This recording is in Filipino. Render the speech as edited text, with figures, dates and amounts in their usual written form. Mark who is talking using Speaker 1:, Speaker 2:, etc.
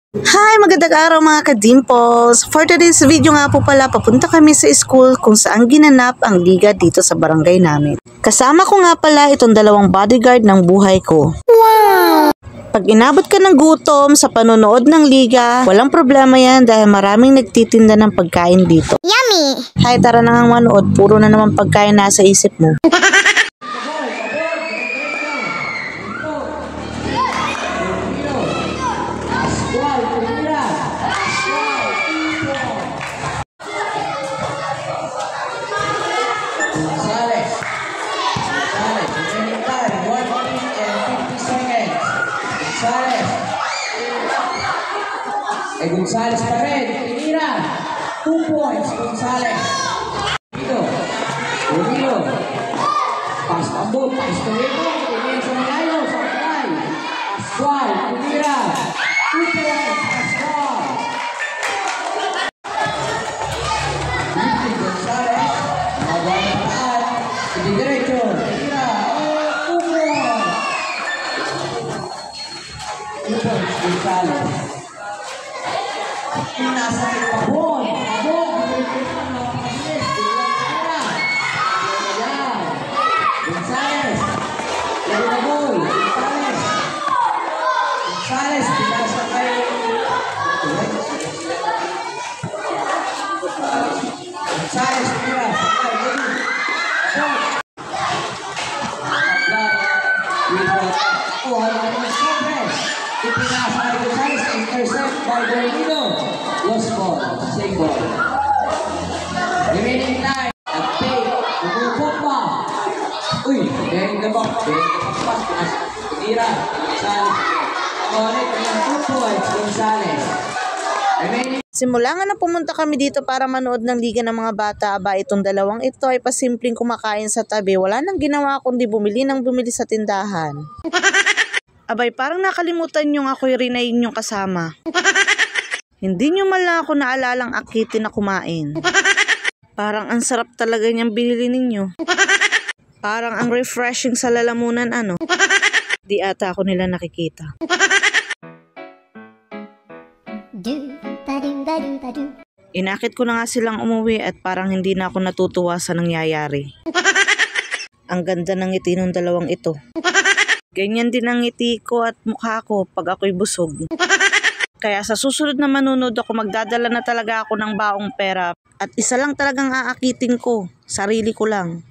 Speaker 1: Hi! Magandang araw mga ka-dimples! For today's video nga po pala, papunta kami sa school kung saan ginanap ang liga dito sa barangay namin. Kasama ko nga pala itong dalawang bodyguard ng buhay ko. Wow! Pag inabot ka ng gutom sa panonood ng liga, walang problema yan dahil maraming nagtitinda ng pagkain dito.
Speaker 2: Yummy!
Speaker 1: Hay, tara na nga manood, puro na naman pagkain nasa isip mo.
Speaker 3: Gonzales pa rin, tinira. 2 points, Gonzales. Dito, Romero. Pass pambol, pass to Remo. Tinira sa malayo, sa fly. Pascual, tinira. 2 points, Pascual. Dito, Gonzales. Magawa ng paan. Hindi diretso, tinira. 2 points. 2 points, Gonzales. Nasa pabon, Gonzales, Gonzales, pinasa kay Gonzales, tira, ipinasa kay Gonzales, intercept by Berlino. Lost ball, same ball. Remaining time, nag-take, umupot pa. Uy, dahil na ba? Pass, pinira, Gonzales. Correct, 2 points, Gonzales. Remaining.
Speaker 1: Simula nga na pumunta kami dito para manood ng liga ng mga bata, aba itong dalawang ito ay pasimpleng kumakain sa tabi. Wala nang ginawa kundi bumili sa tindahan. Abay, parang nakalimutan yung ako'y rinayin yung kasama. Hindi nyo man lang ako naalalang akitin na kumain. Parang ang sarap talaga niyang binili ninyo. Parang ang refreshing sa lalamunan ano. Di ata ako nila nakikita. Inakit ko na nga silang umuwi at parang hindi na ako natutuwa sa nangyayari. Ang ganda ng ngiti ng dalawang ito. Ganyan din ang ngiti ko at mukha ko pag ako'y busog. Kaya sa susunod na manunod ako, magdadala na talaga ako ng baong pera. At isa lang talagang aakitin ko, sarili ko lang.